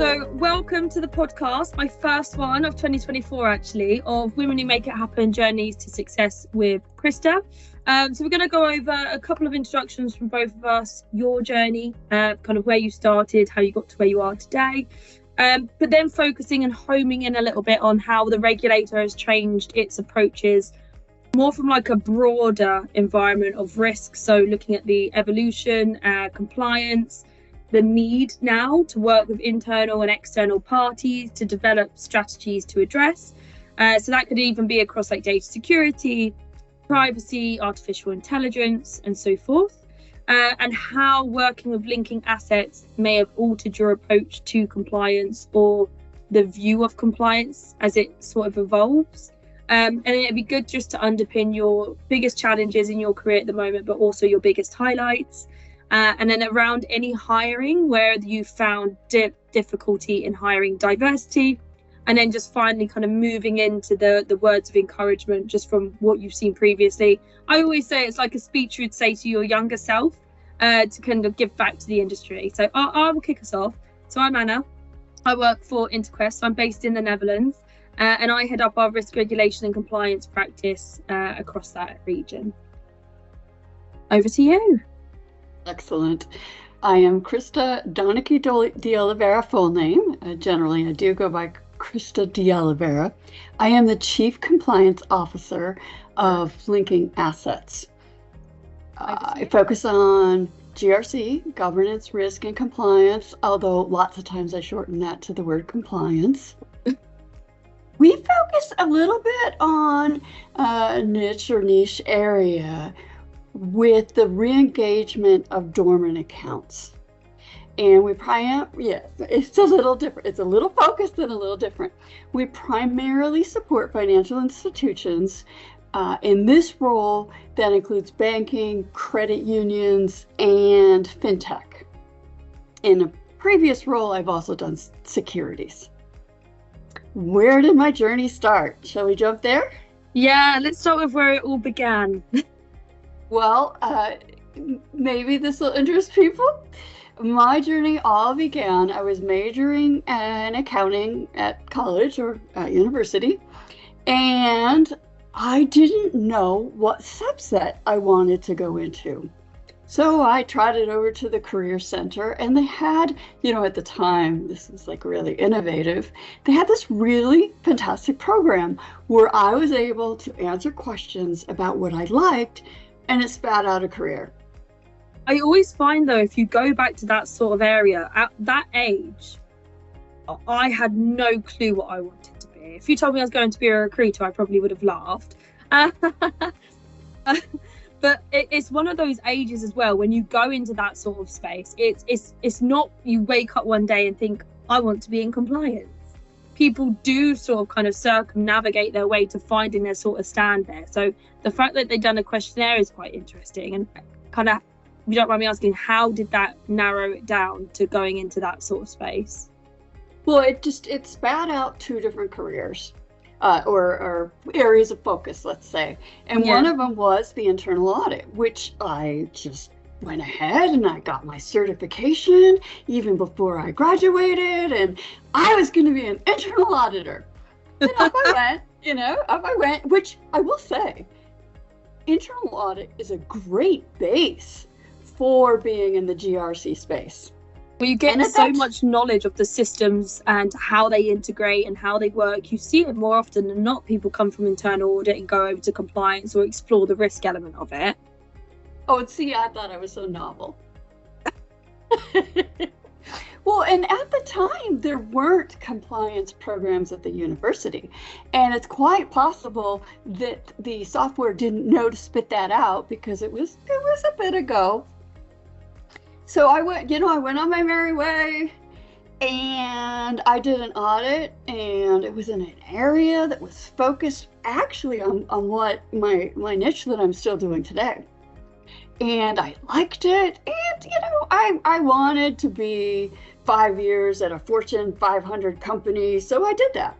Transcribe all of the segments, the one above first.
So welcome to the podcast, my first one of 2024 actually, of Women Who Make It Happen, Journeys to Success with Christa. So we're going to go over a couple of introductions from both of us, your journey, kind of where you started, how you got to where you are today, but then focusing and homing in a little bit on how the regulator has changed its approaches, more from like a broader environment of risk. So looking at the evolution, compliance, the need now to work with internal and external parties to develop strategies to address. So that could even be across like data security, privacy, artificial intelligence, and so forth. And how working with linking assets may have altered your approach to compliance or the view of compliance as it sort of evolves. And it'd be good just to underpin your biggest challenges in your career at the moment, but also your biggest highlights. And then around any hiring, where you found difficulty in hiring diversity, and then just finally kind of moving into the words of encouragement, just from what you've seen previously. I always say it's like a speech you'd say to your younger self to kind of give back to the industry. So I will kick us off. So I'm Anna. I work for Interquest. So I'm based in the Netherlands, and I head up our risk regulation and compliance practice across that region. Over to you. Excellent. I am Christa Dahneke DeOliveira, full name. Generally, I do go by Christa DeOliveira. I am the Chief Compliance Officer of Linking Assets. I focus on GRC, governance, risk, and compliance, although lots of times I shorten that to the word compliance. We focus a little bit on a niche area with the re-engagement of dormant accounts. And it's a little different. It's a little focused and a little different. We primarily support financial institutions. In this role, that includes banking, credit unions, and fintech. In a previous role, I've also done securities. Where did my journey start? Shall we jump there? Yeah, let's start with where it all began. Well, maybe this will interest people. My journey all began, I was majoring in accounting at college or at university, and I didn't know what subset I wanted to go into. So I trotted over to the Career Center, and they had, at the time, this was like really innovative, they had this really fantastic program where I was able to answer questions about what I liked, and it spat out a career. I always find though, if you go back to that sort of area, at that age, I had no clue what I wanted to be. If you told me I was going to be a recruiter, I probably would have laughed. But it's one of those ages as well, when you go into that sort of space, it's not you wake up one day and think, I want to be in compliance. People do sort of kind of circumnavigate their way to finding their sort of stand there. So the fact that they've done a questionnaire is quite interesting. And kind of, if you don't mind me asking, how did that narrow it down to going into that sort of space? Well, it spat out two different careers or areas of focus, let's say. And one of them was the internal audit, which I just went ahead and I got my certification even before I graduated, and I was going to be an internal auditor. And off I went, which I will say, internal audit is a great base for being in the GRC space. Well, you get so much knowledge of the systems and how they integrate and how they work. You see it more often than not. People come from internal audit and go over to compliance or explore the risk element of it. Oh, see, I thought I was so novel. Well, and at the time, there weren't compliance programs at the university. And it's quite possible that the software didn't know to spit that out because it was a bit ago. So I went on my merry way, and I did an audit, and it was in an area that was focused actually on what my niche that I'm still doing today. And I liked it, and I wanted to be 5 years at a Fortune 500 company, so I did that.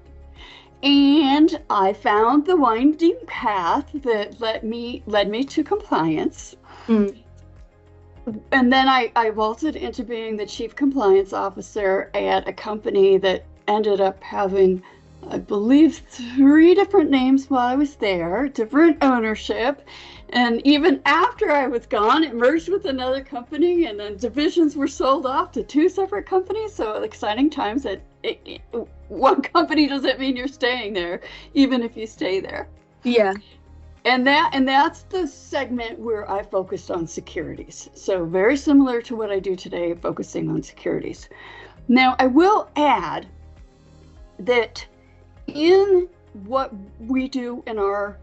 And I found the winding path that led me to compliance. And then I vaulted into being the chief compliance officer at a company that ended up having, I believe, 3 different names while I was there, different ownership. And even after I was gone, it merged with another company, and then divisions were sold off to 2 separate companies. So exciting times. That one company doesn't mean you're staying there, even if you stay there. Yeah. And that's the segment where I focused on securities. So very similar to what I do today, focusing on securities. Now, I will add that in what we do in our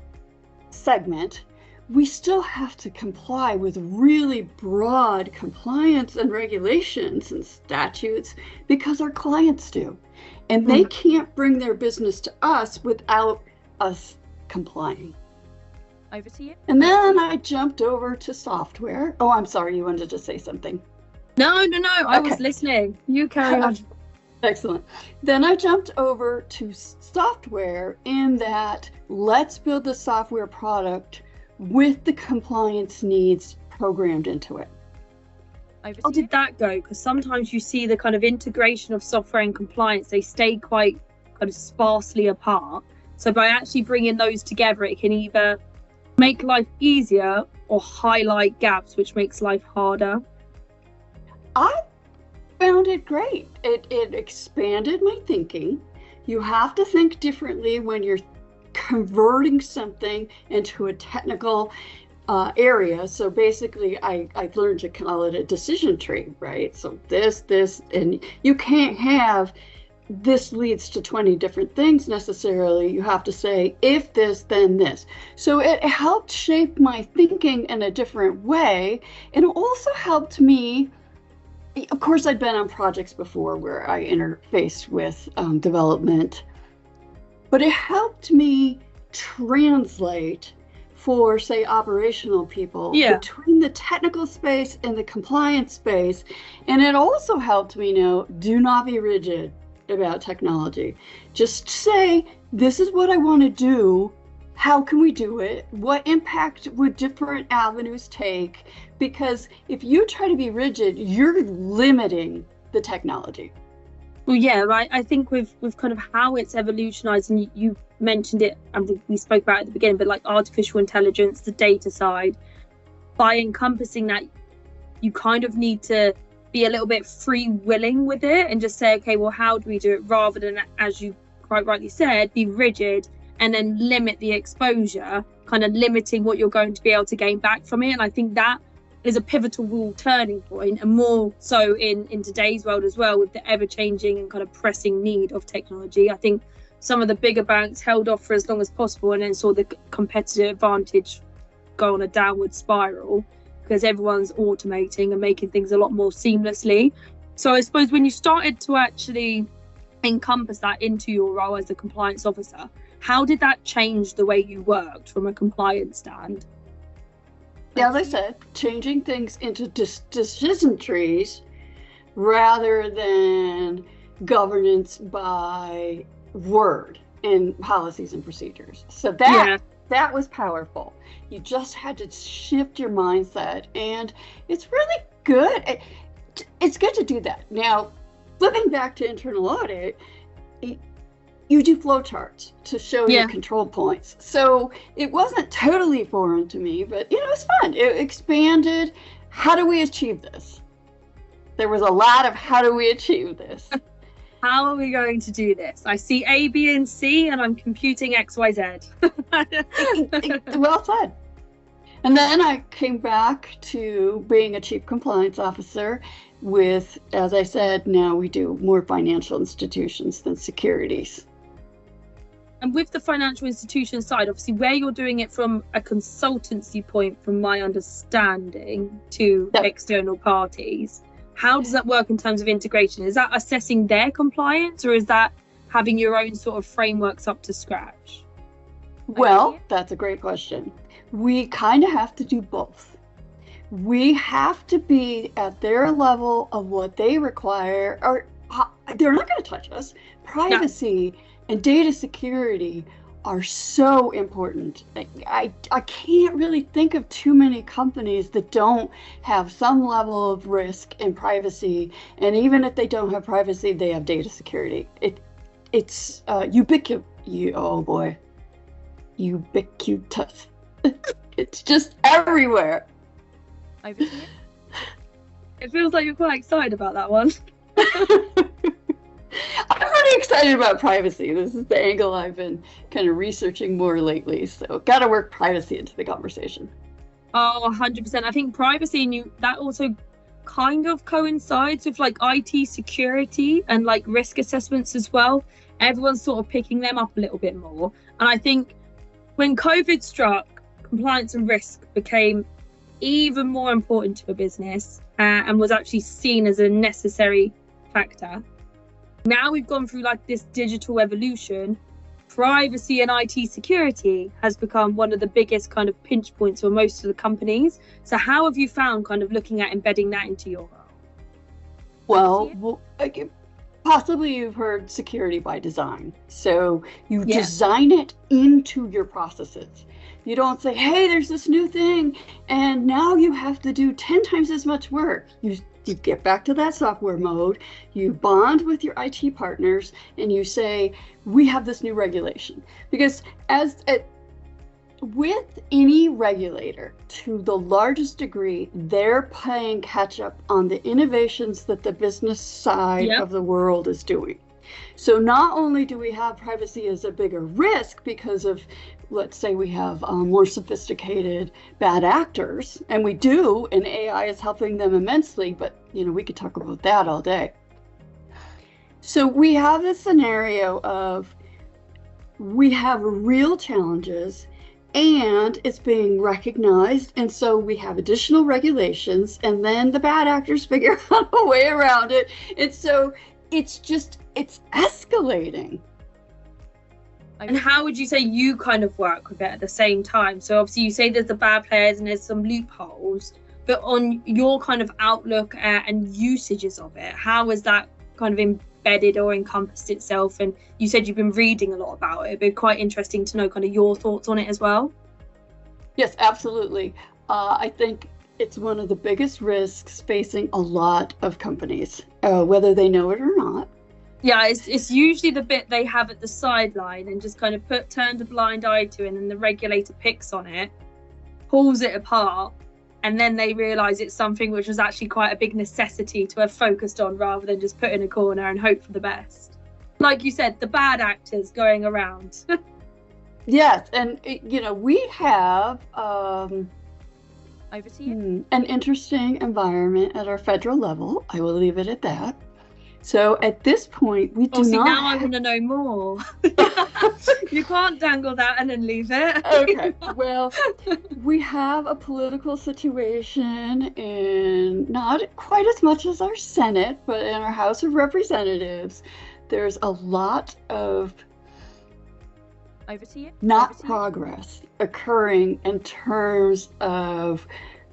segment, we still have to comply with really broad compliance and regulations and statutes because our clients do. And they can't bring their business to us without us complying. Over to you. And then I jumped over to software. Oh, I'm sorry, you wanted to say something. No, I was listening. You carry on. Excellent. Then I jumped over to software in that let's build the software product with the compliance needs programmed into it. How did that go? Because sometimes you see the kind of integration of software and compliance, they stay quite kind of sparsely apart. So by actually bringing those together, it can either make life easier or highlight gaps, which makes life harder. I found it great. It expanded my thinking. You have to think differently when you're converting something into a technical area. So basically, I learned to call it a decision tree, right? So this, and you can't have this leads to 20 different things necessarily. You have to say, if this, then this. So it helped shape my thinking in a different way. And it also helped me, of course, I'd been on projects before where I interfaced with development, but it helped me translate for, say, operational people between the technical space and the compliance space. And it also helped me know, do not be rigid about technology. Just say, this is what I want to do. How can we do it? What impact would different avenues take? Because if you try to be rigid, you're limiting the technology. Well, yeah, right. I think with kind of how it's evolutionized, and you mentioned it, I think we spoke about it at the beginning, but like artificial intelligence, the data side, by encompassing that, you kind of need to be a little bit free willing with it and just say, okay, well, how do we do it, rather than, as you quite rightly said, be rigid and then limit the exposure, kind of limiting what you're going to be able to gain back from it. And I think that is a pivotal turning point, and more so in today's world as well, with the ever-changing and kind of pressing need of technology. I think some of the bigger banks held off for as long as possible and then saw the competitive advantage go on a downward spiral, because everyone's automating and making things a lot more seamlessly. So I suppose when you started to actually encompass that into your role as a compliance officer, how did that change the way you worked from a compliance stand? Yeah, as I said, changing things into decision trees rather than governance by word in policies and procedures. So that was powerful. You just had to shift your mindset, and it's really good. It's good to do that. Now, flipping back to internal audit, you do flowcharts to show your control points. So it wasn't totally foreign to me, but it was fun. It expanded. How do we achieve this? There was a lot of how do we achieve this? How are we going to do this? I see A, B, and C, and I'm computing X, Y, Z. Well said. And then I came back to being a chief compliance officer with, as I said, now we do more financial institutions than securities. And with the financial institution side, obviously, where you're doing it from a consultancy point, from my understanding, to external parties, how does that work in terms of integration? Is that assessing their compliance, or is that having your own sort of frameworks up to scratch? Well, that's a great question. We kind of have to do both. We have to be at their level of what they require, or they're not going to touch us. Privacy and data security are so important. I can't really think of too many companies that don't have some level of risk and privacy. And even if they don't have privacy, they have data security. It's ubiquitous. Oh boy, ubiquitous. It's just everywhere. It feels like you're quite excited about that one. I'm pretty excited about privacy. This is the angle I've been kind of researching more lately. So got to work privacy into the conversation. Oh, 100%. I think privacy and that also kind of coincides with like IT security and like risk assessments as well. Everyone's sort of picking them up a little bit more. And I think when COVID struck, compliance and risk became even more important to a business and was actually seen as a necessary factor. Now we've gone through like this digital evolution. Privacy and IT security has become one of the biggest kind of pinch points for most of the companies. So how have you found kind of looking at embedding that into your role? Well, possibly you've heard security by design. So you design it into your processes. You don't say, hey, there's this new thing, and now you have to do 10 times as much work. You get back to that software mode, you bond with your IT partners, and you say, we have this new regulation. Because with any regulator, to the largest degree, they're playing catch up on the innovations that the business side of the world is doing. So not only do we have privacy as a bigger risk because of, let's say we have more sophisticated bad actors, and we do, and AI is helping them immensely, but we could talk about that all day. So we have this scenario of we have real challenges and it's being recognized, and so we have additional regulations, and then the bad actors figure out a way around it, and so it's escalating. And how would you say you kind of work with it at the same time? So obviously you say there's the bad players and there's some loopholes, but on your kind of outlook and usages of it, how has that kind of embedded or encompassed itself? And you said you've been reading a lot about it. It'd be quite interesting to know kind of your thoughts on it as well. Yes, absolutely. I think it's one of the biggest risks facing a lot of companies, whether they know it or not. Yeah, it's usually the bit they have at the sideline and just kind of turned a blind eye to, and then the regulator picks on it, pulls it apart, and then they realise it's something which was actually quite a big necessity to have focused on rather than just put in a corner and hope for the best. Like you said, the bad actors going around. Yes, and we have over to you. An interesting environment at our federal level. I will leave it at that. So at this point, we do not. Now I want to know more. You can't dangle that and then leave it. Okay. Well, we have a political situation in not quite as much as our Senate, but in our House of Representatives, there's a lot of progress occurring in terms of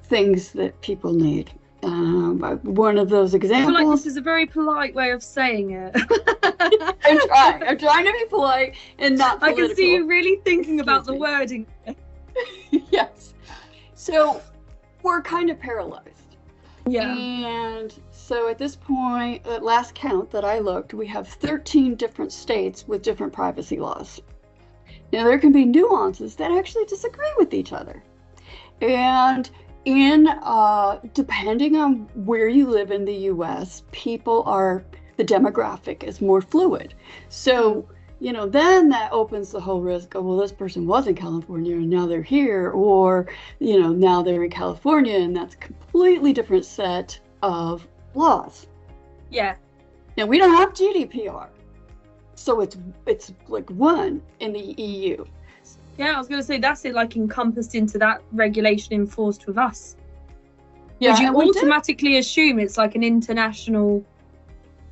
things that people need. One of those examples. I feel like this is a very polite way of saying it. I'm trying to be polite and not political. I can see you really thinking about the wording. Yes. So we're kind of paralyzed. Yeah. And so at this point, at last count that I looked, we have 13 different states with different privacy laws. Now there can be nuances that actually disagree with each other. And depending on where you live in the US, the demographic is more fluid. So, then that opens the whole risk of, well, this person was in California and now they're here, or, now they're in California and that's a completely different set of laws. Yeah. Now we don't have GDPR. So it's like one in the EU. Yeah, I was going to say that's it, like encompassed into that regulation enforced with us. Yeah, would you automatically assume it's like an international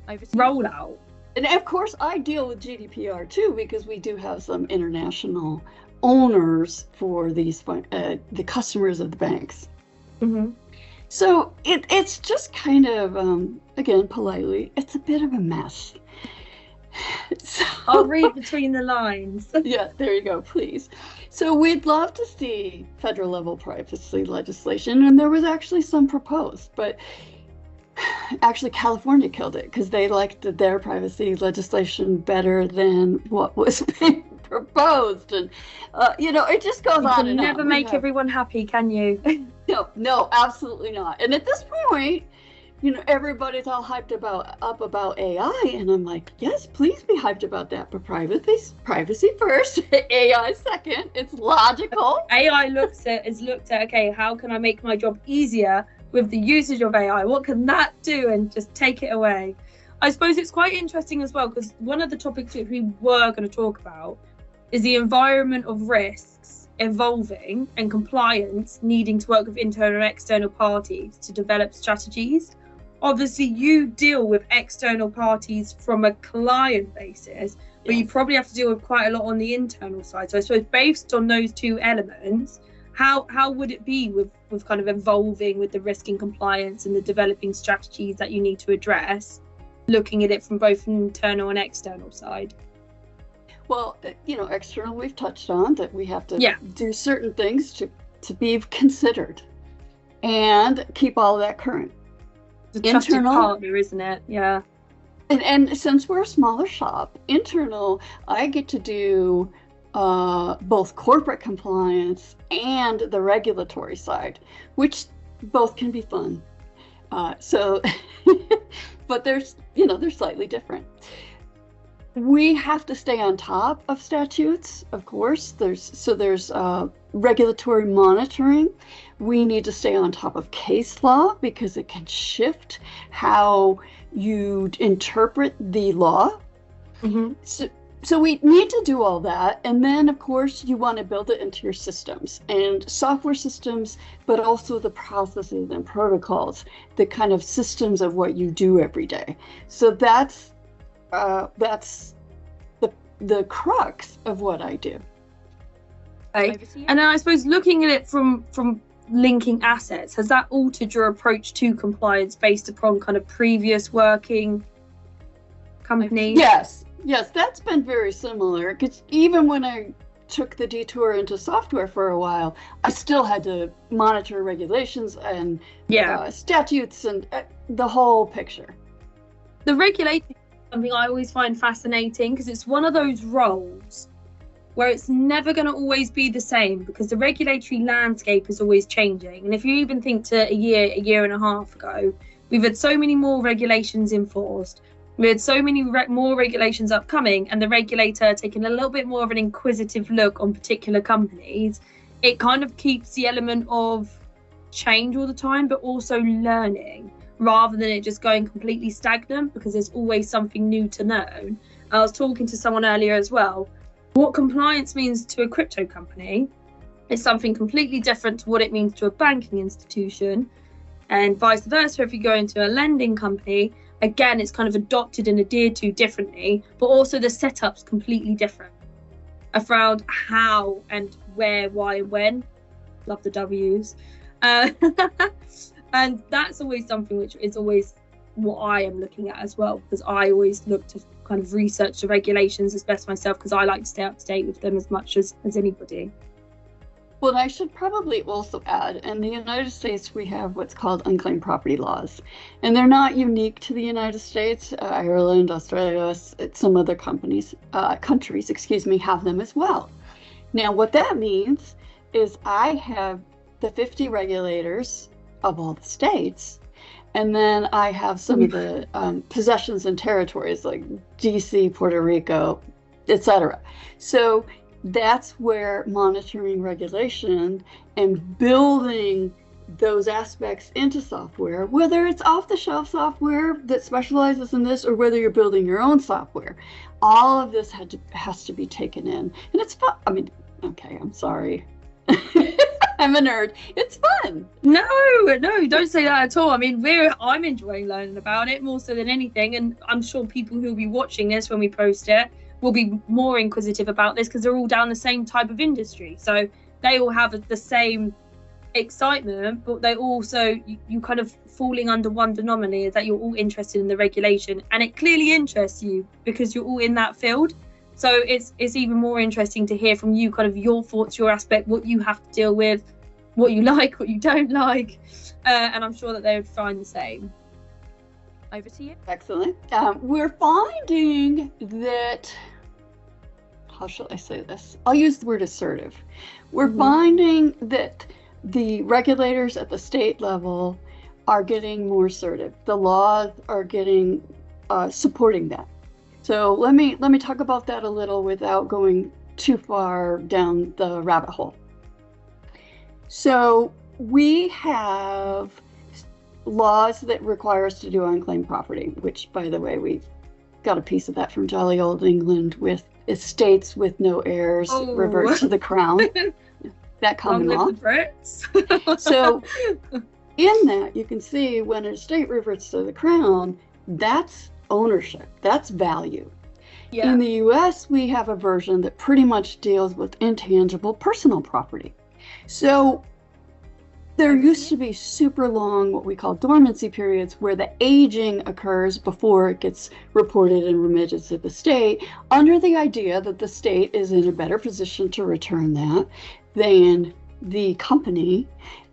rollout? And of course, I deal with GDPR too, because we do have some international owners for these the customers of the banks. Mm-hmm. So it's just kind of again politely, it's a bit of a mess. So, I'll read between the lines. yeah, there you go, please. So we'd love to see federal level privacy legislation, and there was actually some proposed, but actually California killed it because they liked their privacy legislation better than what was being proposed. And it just goes You on can and never on. make everyone happy, can you? No, absolutely not. And at this point, everybody's all hyped about AI, and I'm like, yes, please be hyped about that, but privacy first, AI second. It's logical. AI is looked at, okay, how can I make my job easier with the usage of AI? What can that do? And just take it away. I suppose it's quite interesting as well, because one of the topics that we were going to talk about is the environment of risks evolving and compliance needing to work with internal and external parties to develop strategies. Obviously, you deal with external parties from a client basis, but you probably have to deal with quite a lot on the internal side. So I suppose based on those two elements, how would it be with kind of evolving with the risk and compliance and the developing strategies that you need to address, looking at it from both an internal and external side? Well, external we've touched on, that we have to do certain things to be considered and keep all of that current. It's a trusted partner, isn't it? Yeah. And since we're a smaller shop, internal, I get to do both corporate compliance and the regulatory side, which both can be fun. But they're slightly different. We have to stay on top of statutes, of course. There's regulatory monitoring. We need to stay on top of case law because it can shift how you interpret the law. Mm-hmm. So we need to do all that. And then, of course, you want to build it into your systems and software systems, but also the processes and protocols, the kind of systems of what you do every day. So that's the crux of what I do. Okay. And I suppose looking at it from linking assets, has that altered your approach to compliance based upon kind of previous working companies? Yes, that's been very similar, because even when I took the detour into software for a while, I still had to monitor regulations and statutes and the whole picture. The regulating is something I always find fascinating, because it's one of those roles where it's never going to always be the same, because the regulatory landscape is always changing. And if you even think to a year and a half ago, we've had so many more regulations enforced. We had so many more regulations upcoming, and the regulator taking a little bit more of an inquisitive look on particular companies. It kind of keeps the element of change all the time, but also learning, rather than it just going completely stagnant, because there's always something new to learn. I was talking to someone earlier as well. What compliance means to a crypto company is something completely different to what it means to a banking institution, and vice versa. If you go into a lending company, again, it's kind of adopted and adhered to differently, but also the setup's completely different around how and where, why, and when. Love the W's. And that's always something which is always what I am looking at as well, because I always look to kind of research the regulations as best myself, because I like to stay up to date with them as much as anybody. Well, I should probably also add, in the United States, we have what's called unclaimed property laws, and they're not unique to the United States. Ireland, Australia, some other countries, have them as well. Now, what that means is I have the 50 regulators of all the states, and then I have some of the possessions and territories like DC, Puerto Rico, etc. So that's where monitoring regulation and building those aspects into software, whether it's off-the-shelf software that specializes in this or whether you're building your own software, all of this has to be taken in. And it's fun. I mean, okay, I'm sorry. I'm a nerd. It's fun. No, don't say that at all. I mean, I'm enjoying learning about it more so than anything, and I'm sure people who will be watching this when we post it will be more inquisitive about this, because they're all down the same type of industry, so they all have the same excitement, but they also you kind of falling under one denominator, that you're all interested in the regulation, and it clearly interests you because you're all in that field. So it's even more interesting to hear from you, kind of your thoughts, your aspect, what you have to deal with, what you like, what you don't like, and I'm sure that they would find the same. Over to you. Excellent. We're finding that, how shall I say this? I'll use the word assertive. We're finding that the regulators at the state level are getting more assertive. The laws are getting supporting that. So let me talk about that a little without going too far down the rabbit hole. So we have laws that require us to do unclaimed property, which, by the way, we got a piece of that from jolly old England, with estates with no heirs revert to the crown. That common law. So in that, you can see when an estate reverts to the crown, that's ownership, that's value. Yeah. In the US, we have a version that pretty much deals with intangible personal property. So there used to be super long, what we call dormancy periods, where the aging occurs before it gets reported and remitted to the state, under the idea that the state is in a better position to return that than the company.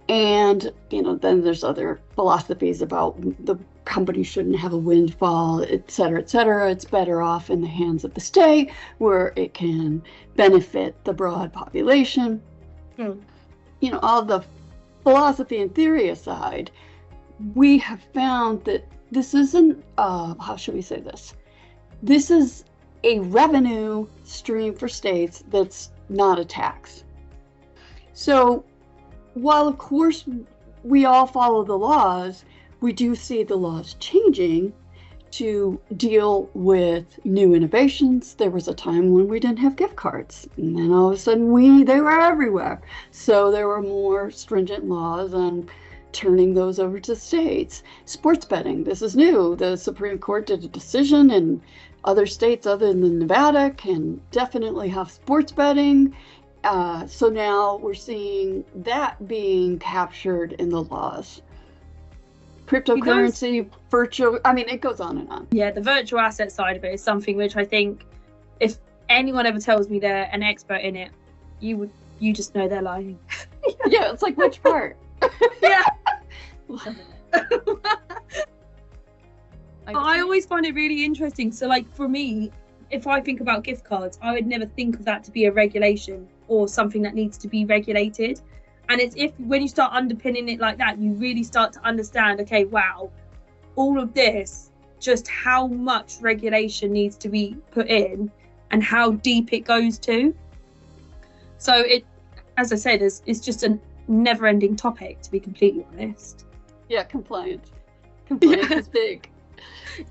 And, then there's other philosophies about the company shouldn't have a windfall, et cetera, et cetera. It's better off in the hands of the state, where it can benefit the broad population. All the philosophy and theory aside, we have found that this isn't, how should we say this? This is a revenue stream for states that's not a tax. So while, of course, we all follow the laws, we do see the laws changing to deal with new innovations. There was a time when we didn't have gift cards, and then all of a sudden they were everywhere. So there were more stringent laws on turning those over to states. Sports betting, this is new. The Supreme Court did a decision, and other states other than Nevada can definitely have sports betting. So now we're seeing that being captured in the laws. Cryptocurrency, virtual, it goes on and on. Yeah, the virtual asset side of it is something which I think, if anyone ever tells me they're an expert in it, you just know they're lying. Yeah, it's like, which part? Yeah. I always find it really interesting. So, like, for me, if I think about gift cards, I would never think of that to be a regulation or something that needs to be regulated. And it's when you start underpinning it like that, you really start to understand, okay, wow, all of this, just how much regulation needs to be put in and how deep it goes to. So it, as I said, it's just a never-ending topic, to be completely honest. Yeah, compliance. Compliance is big.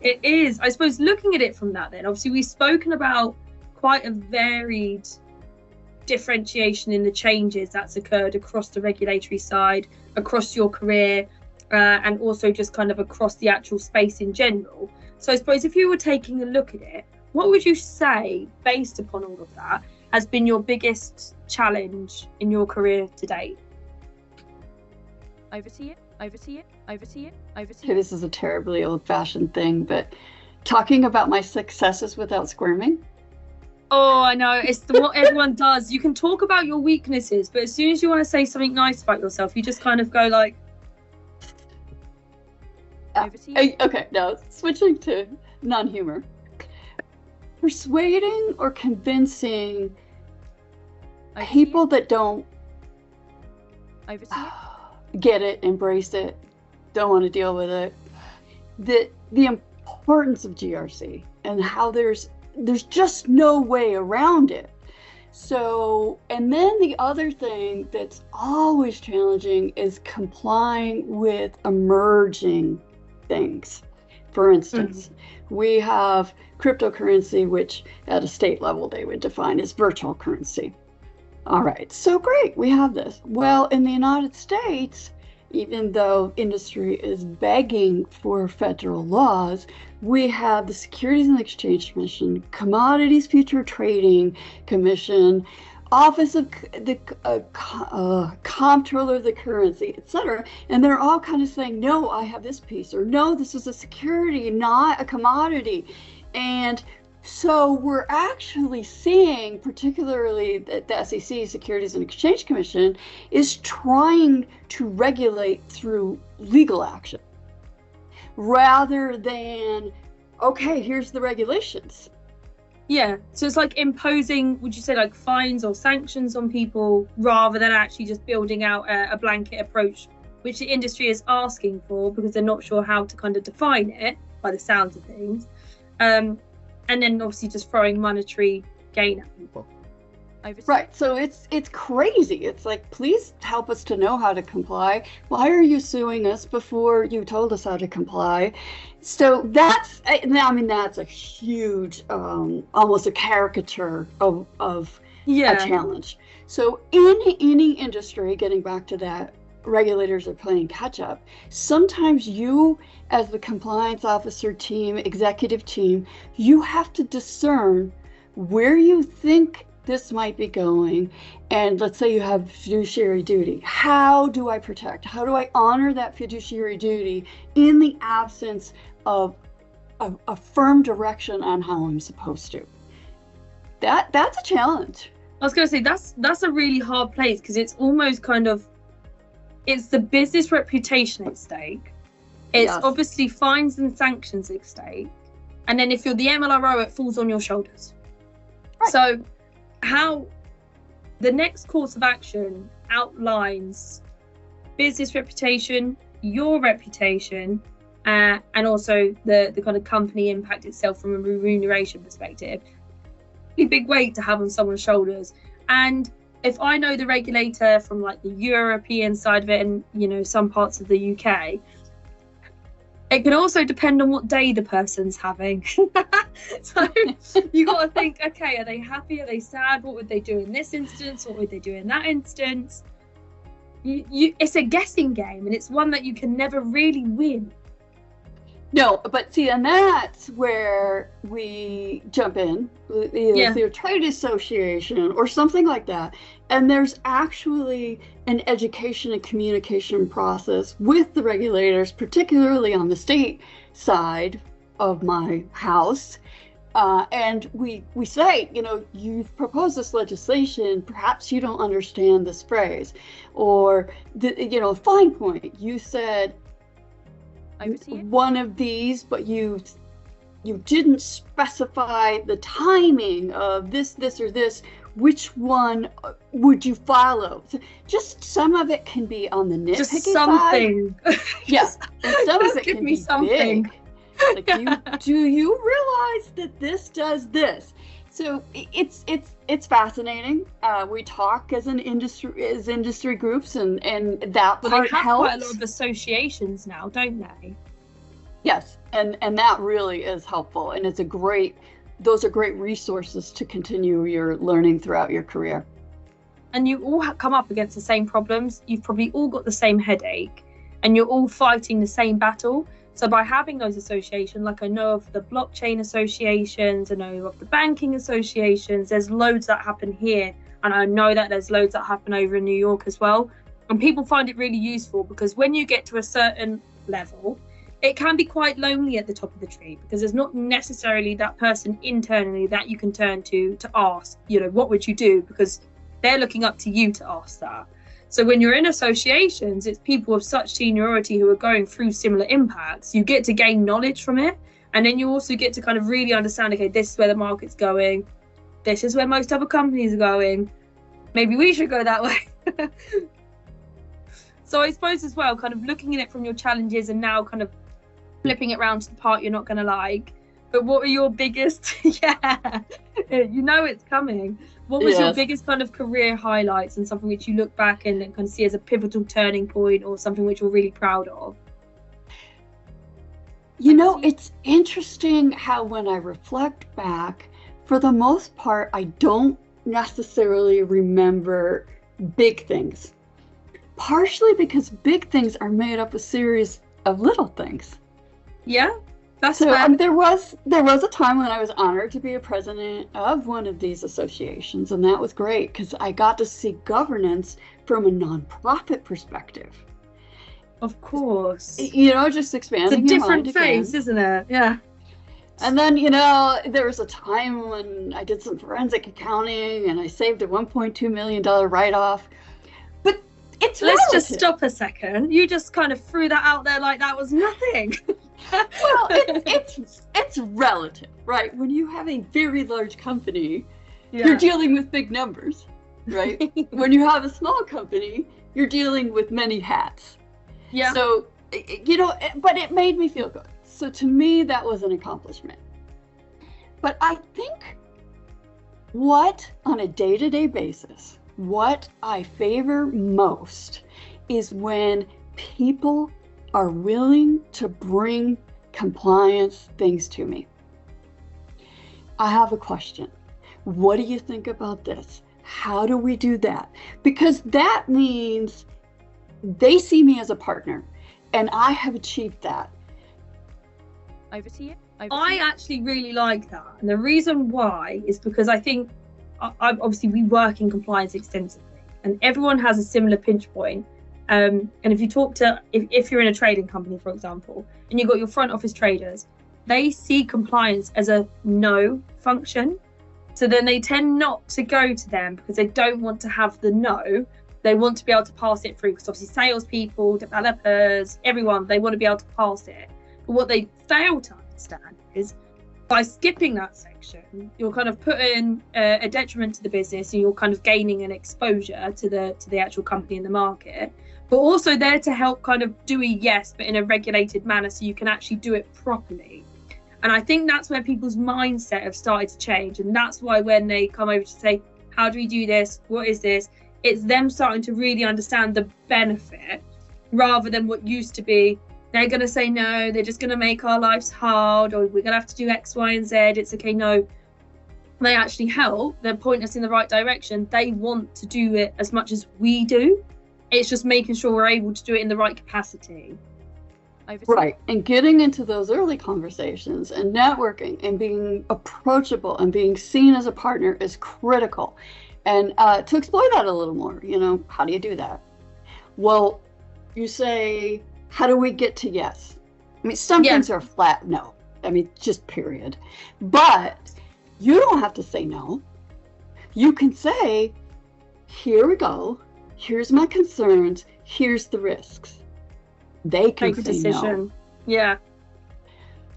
It is. I suppose looking at it from that then, obviously we've spoken about quite a varied differentiation in the changes that's occurred across the regulatory side, across your career, and also just kind of across the actual space in general. So I suppose if you were taking a look at it, what would you say, based upon all of that, has been your biggest challenge in your career to date? Over to you. Okay, this is a terribly old-fashioned thing, but talking about my successes without squirming. Oh, I know. It's what everyone does. You can talk about your weaknesses, but as soon as you want to say something nice about yourself, you just kind of go like... Okay, now switching to non-humor. Persuading or convincing people that don't get it, embrace it, don't want to deal with it, the importance of GRC and how there's just no way around it. So, and then the other thing that's always challenging is complying with emerging things. For instance, we have cryptocurrency, which at a state level they would define as virtual currency. All right, so great, we have this. Well, in the United States, even though industry is begging for federal laws, we have the Securities and Exchange Commission, Commodities Future Trading Commission, Office of the Comptroller of the Currency, etc. And they're all kind of saying, no, I have this piece, or no, this is a security, not a commodity. And so we're actually seeing, particularly that the SEC, Securities and Exchange Commission, is trying to regulate through legal action rather than, okay, here's the regulations. Yeah, so it's like imposing, would you say, like fines or sanctions on people rather than actually just building out a blanket approach, which the industry is asking for because they're not sure how to kind of define it by the sounds of things. And then obviously just throwing monetary gain at people. Right, so it's crazy. It's like, please help us to know how to comply. Why are you suing us before you told us how to comply? So that's a huge, almost a caricature of a challenge. So in any industry, getting back to that, regulators are playing catch up. Sometimes you, as the compliance officer team, executive team, you have to discern where you think this might be going, and let's say you have fiduciary duty. How do I protect? How do I honor that fiduciary duty in the absence of a firm direction on how I'm supposed to? That's a challenge. I was going to say that's a really hard place, because it's almost kind of, it's the business reputation at stake. It's obviously fines and sanctions at stake, and then if you're the MLRO, it falls on your shoulders. Right. So how the next course of action outlines business reputation, your reputation, and also the kind of company impact itself from a remuneration perspective. A big weight to have on someone's shoulders. And if I know the regulator from like the European side of it, and some parts of the UK, it can also depend on what day the person's having. So you got to think, okay, are they happy? Are they sad? What would they do in this instance? What would they do in that instance? It's a guessing game, and it's one that you can never really win. No, but see, and that's where we jump in, either through a trade association or something like that. And there's actually an education and communication process with the regulators, particularly on the state side of my house. And we say, you've proposed this legislation, perhaps you don't understand this phrase. Or, fine point, you said one of these, but you didn't specify the timing of this, or this. Which one would you follow? So just some of it can be on the nitpicky just something. Side. Yeah, and some of it give can me be something. Big. Like, do you realize that this does this? So it's fascinating. We talk as industry groups, and that part they have helps. Quite a lot of associations now, don't they? Yes, and that really is helpful, and those are great resources to continue your learning throughout your career. And you all come up against the same problems. You've probably all got the same headache, and you're all fighting the same battle. So by having those associations, like I know of the blockchain associations, I know of the banking associations, there's loads that happen here. And I know that there's loads that happen over in New York as well. And people find it really useful, because when you get to a certain level, it can be quite lonely at the top of the tree, because there's not necessarily that person internally that you can turn to ask, what would you do? Because they're looking up to you to ask that. So when you're in associations, it's people of such seniority who are going through similar impacts. You get to gain knowledge from it. And then you also get to kind of really understand, okay, this is where the market's going. This is where most other companies are going. Maybe we should go that way. So I suppose as well, kind of looking at it from your challenges and now kind of flipping it around to the part you're not going to like. But what are your biggest, it's coming. What was your biggest kind of career highlights, and something which you look back and kind of see as a pivotal turning point, or something which you're really proud of? It's interesting how when I reflect back, for the most part, I don't necessarily remember big things. Partially because big things are made up of a series of little things. Yeah. That's So fair. there was a time when I was honored to be a president of one of these associations, and that was great because I got to see governance from a nonprofit perspective. Of course. Just It's a expanding your mind different face, again. isn't it? Yeah. And then, there was a time when I did some forensic accounting and I saved a $1.2 million write-off. But it's Let's relative. just stop a second. You just kind of threw that out there like that was nothing. Well, it's relative, right? When you have a very large company, you're dealing with big numbers, right? When you have a small company, you're dealing with many hats. Yeah. So, but it made me feel good. So to me, that was an accomplishment. But I think on a day-to-day basis, what I favor most is when people are willing to bring compliance things to me. I have a question. What do you think about this? How do we do that? Because that means they see me as a partner, and I have achieved that. Over to you. I actually really like that. And the reason why is because I think, obviously, we work in compliance extensively, and everyone has a similar pinch point. And if you talk to, if you're in a trading company, for example, and you've got your front office traders, they see compliance as a no function. So then they tend not to go to them because they don't want to have the no. They want to be able to pass it through, because obviously salespeople, developers, everyone, they want to be able to pass it. But what they fail to understand is by skipping that section, you're kind of putting a detriment to the business, and you're kind of gaining an exposure to the actual company in the market, but also there to help kind of do a yes, but in a regulated manner, so you can actually do it properly. And I think that's where people's mindset have started to change. And that's why when they come over to say, how do we do this? What is this? It's them starting to really understand the benefit, rather than what used to be, they're going to say no, they're just going to make our lives hard, or we're going to have to do X, Y, and Z. It's okay, no. They actually help. They point us in the right direction. They want to do it as much as we do. It's just making sure we're able to do it in the right capacity. Right. And getting into those early conversations and networking and being approachable and being seen as a partner is critical. And to explore that a little more, how do you do that? Well, you say, how do we get to yes? I mean, some things are a flat no. I mean, just period. But you don't have to say no. You can say, here we go. Here's my concerns. Here's the risks. They can make a say decision. no. Yeah.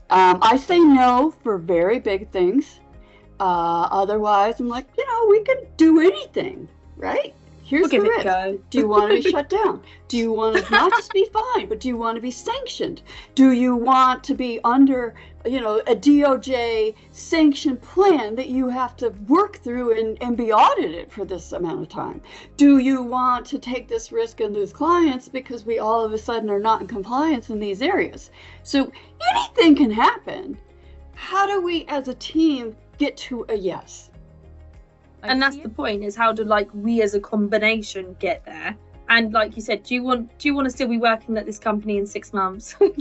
I say no for very big things. Otherwise, I'm like, we can do anything, right? Here's the risk. Do you want to be shut down? Do you want to not just be fined, but do you want to be sanctioned? Do you want to be under, a DOJ sanctioned plan that you have to work through and be audited for this amount of time? Do you want to take this risk and lose clients because we all of a sudden are not in compliance in these areas? So anything can happen. How do we as a team get to a yes? And that's the point, is how do we as a combination get there? And like you said, do you want to still be working at this company in 6 months? Do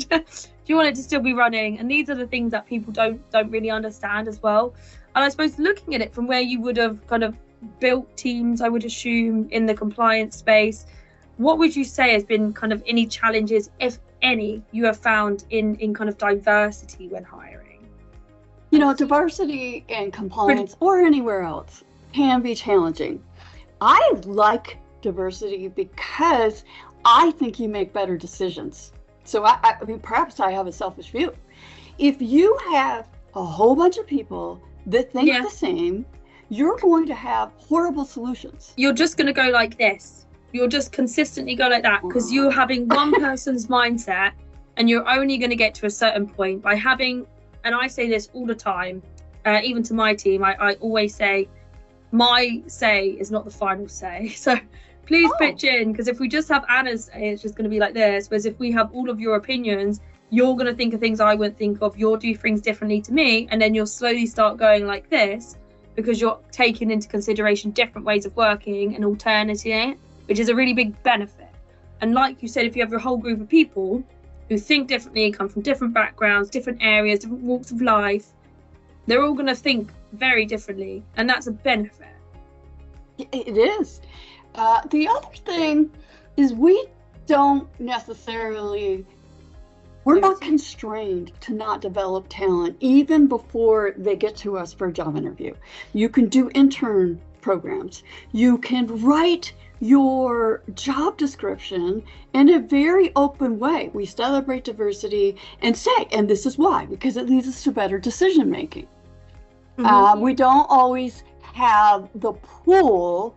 you want it to still be running? And these are the things that people don't really understand as well. And I suppose looking at it from where you would have kind of built teams, I would assume, in the compliance space, what would you say has been kind of any challenges, if any, you have found in kind of diversity when hiring? Diversity and compliance or anywhere else can be challenging. I like diversity because I think you make better decisions. So I mean, perhaps I have a selfish view. If you have a whole bunch of people that think the same, you're going to have horrible solutions. You're just going to go like this. You'll just consistently go like that, because you're having one person's mindset, and you're only going to get to a certain point by having, and I say this all the time, even to my team, I always say, my say is not the final say. So please pitch in, because if we just have Anna's say, it's just going to be like this. Whereas if we have all of your opinions, you're going to think of things I wouldn't think of. You'll do things differently to me. And then you'll slowly start going like this, because you're taking into consideration different ways of working and alternating it, which is a really big benefit. And like you said, if you have a whole group of people, who think differently, come from different backgrounds, different areas, different walks of life. They're all going to think very differently, and that's a benefit. It is. The other thing is we're not constrained to not develop talent even before they get to us for a job interview. You can do intern programs. You can write your job description in a very open way. We celebrate diversity and say, and this is why, because it leads us to better decision making. We don't always have the pool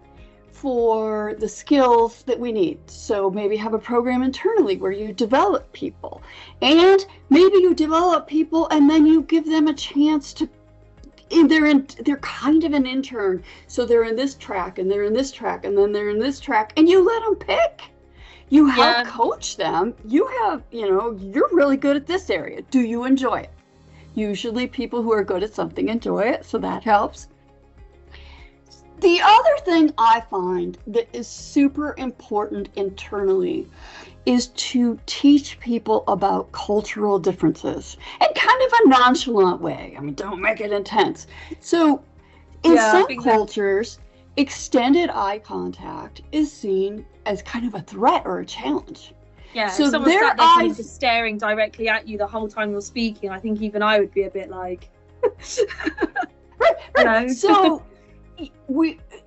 for the skills that we need. So maybe have a program internally where you develop people, and maybe you develop people and then you give them a chance to, they're kind of an intern. So they're in this track and they're in this track and then they're in this track, and you let them pick. You help coach them. You have, you're really good at this area. Do you enjoy it? Usually people who are good at something enjoy it, so that helps. The other thing I find that is super important internally is to teach people about cultural differences in kind of a nonchalant way. I mean, don't make it intense. So in some cultures, extended eye contact is seen as kind of a threat or a challenge. Yeah, so if someone sat there kind of just staring directly at you the whole time you're speaking, I think even I would be a bit like... Right. So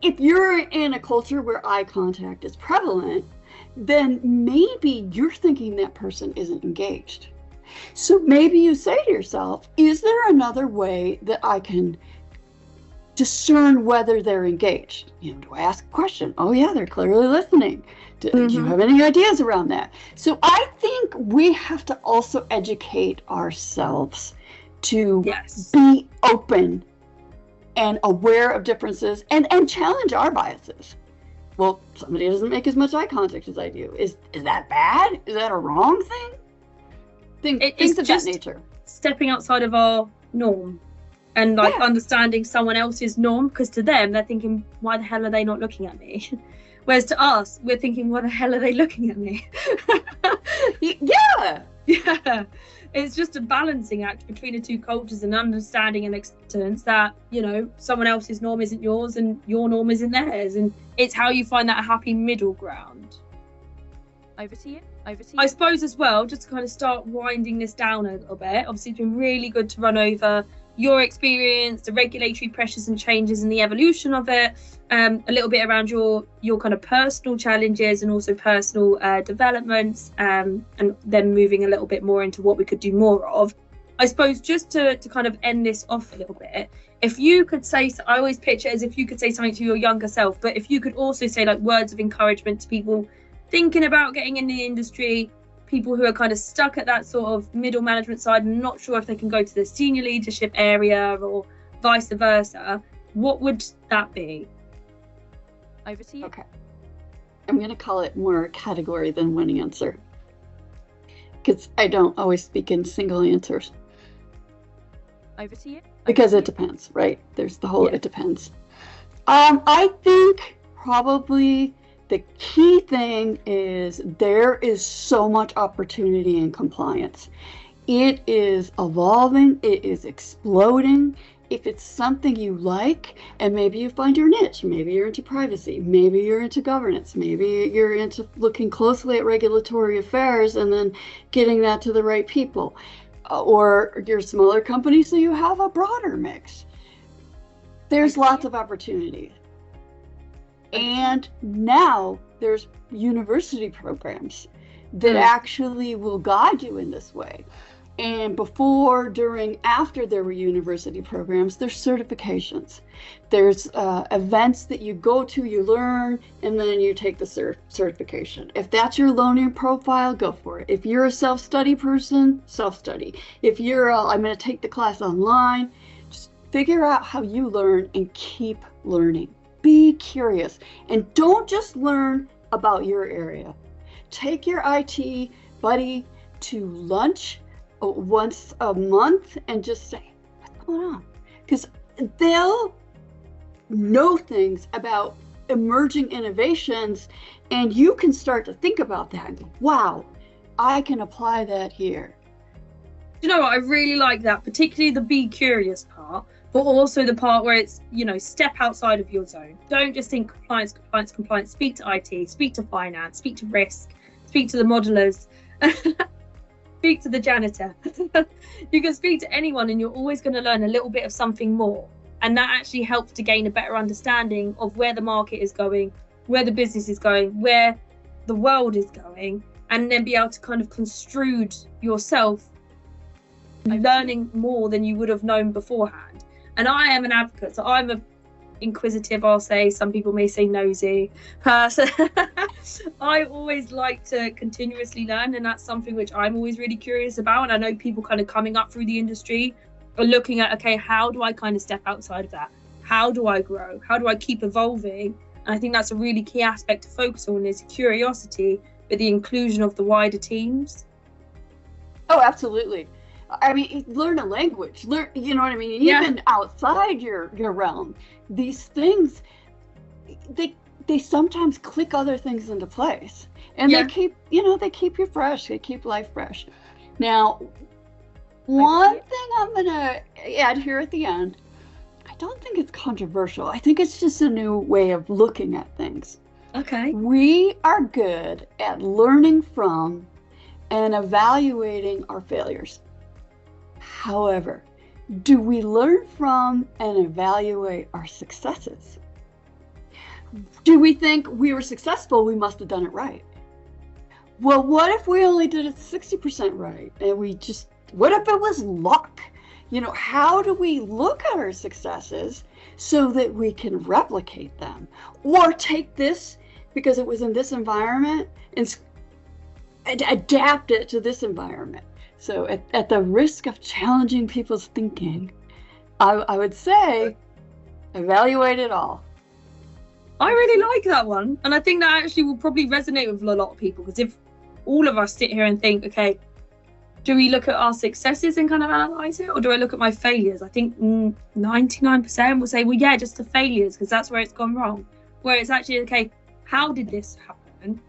if you're in a culture where eye contact is prevalent, then maybe you're thinking that person isn't engaged. So maybe you say to yourself, is there another way that I can discern whether they're engaged? Do I ask a question? Oh yeah, they're clearly listening. Do you have any ideas around that? So I think we have to also educate ourselves to be open and aware of differences and challenge our biases. Well, somebody doesn't make as much eye contact as I do. Is that bad? Is that a wrong thing? Things of that nature. Stepping outside of our norm and understanding someone else's norm, because to them, they're thinking, why the hell are they not looking at me? Whereas to us, we're thinking, why the hell are they looking at me? Yeah. It's just a balancing act between the two cultures and understanding and acceptance that, someone else's norm isn't yours and your norm isn't theirs. And it's how you find that happy middle ground. Over to you. I suppose as well, just to kind of start winding this down a little bit, obviously it's been really good to run over your experience, the regulatory pressures and changes and the evolution of it, a little bit around your kind of personal challenges and also personal developments, and then moving a little bit more into what we could do more of. I suppose just to kind of end this off a little bit, if you could say, I always picture it as if you could say something to your younger self, but if you could also say like words of encouragement to people thinking about getting in the industry, people who are kind of stuck at that sort of middle management side and not sure if they can go to the senior leadership area or vice versa, what would that be? Over to you. Okay. I'm going to call it more a category than one answer, because I don't always speak in single answers. Over to you. Because it depends, right? There's the whole it depends. I think probably the key thing is there is so much opportunity in compliance. It is evolving, it is exploding. If it's something you like, and maybe you find your niche, maybe you're into privacy, maybe you're into governance, maybe you're into looking closely at regulatory affairs and then getting that to the right people, or you're a smaller company, so you have a broader mix. There's lots of opportunity. And now there's university programs that actually will guide you in this way. And before, during, after there were university programs, there's certifications. There's events that you go to, you learn, and then you take the certification. If that's your learning profile, go for it. If you're a self-study person, self-study. If you're I'm going to take the class online, just figure out how you learn and keep learning. Be curious, and don't just learn about your area. Take your IT buddy to lunch once a month and just say, what's going on? Because they'll know things about emerging innovations, and you can start to think about that and go, wow, I can apply that here. You know what? I really like that, particularly the be curious part, but also the part where it's, step outside of your zone. Don't just think compliance, compliance, compliance. Speak to IT, speak to finance, speak to risk, speak to the modelers, speak to the janitor. You can speak to anyone and you're always going to learn a little bit of something more. And that actually helps to gain a better understanding of where the market is going, where the business is going, where the world is going, and then be able to kind of construe yourself learning more than you would have known beforehand. And I am an advocate, so I'm a inquisitive, I'll say, some people may say nosy person. I always like to continuously learn, and that's something which I'm always really curious about. And I know people kind of coming up through the industry are looking at, okay, how do I kind of step outside of that? How do I grow? How do I keep evolving? And I think that's a really key aspect to focus on, is curiosity, but the inclusion of the wider teams. Oh, absolutely. I mean, learn a language, you know what I mean? Even outside your realm, these things, they sometimes click other things into place, and they keep you fresh. They keep life fresh. Now, one thing I'm going to add here at the end, I don't think it's controversial. I think it's just a new way of looking at things. Okay. We are good at learning from and evaluating our failures. However, do we learn from and evaluate our successes? Do we think we were successful, we must have done it right? Well, what if we only did it 60% right? And what if it was luck? How do we look at our successes so that we can replicate them? Or take this, because it was in this environment, and adapt it to this environment? So at the risk of challenging people's thinking, I would say evaluate it all. I really like that one. And I think that actually will probably resonate with a lot of people, because if all of us sit here and think, okay, do we look at our successes and kind of analyze it, or do I look at my failures? I think 99% will say, well, yeah, just the failures, because that's where it's gone wrong. Where it's actually, okay, how did this happen?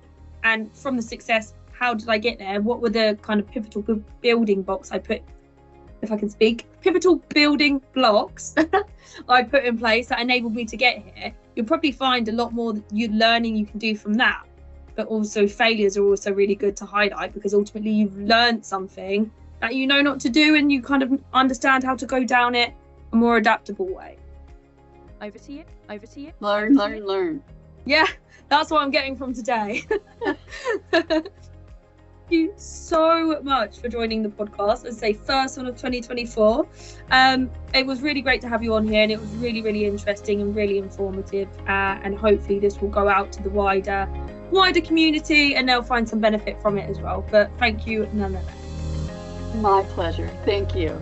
And from the success, how did I get there? What were the kind of pivotal building blocks I put, if I can speak, pivotal building blocks I put in place that enabled me to get here? You'll probably find a lot more learning you can do from that. But also failures are also really good to highlight, because ultimately you've learned something that you know not to do, and you kind of understand how to go down it a more adaptable way. Oversee it. Learn. Yeah, that's what I'm getting from today. Thank you so much for joining the podcast. As I say, first one of 2024. It was really great to have you on here, and it was really, really interesting and really informative. And hopefully this will go out to the wider community, and they'll find some benefit from it as well. But thank you nonetheless. My pleasure. Thank you.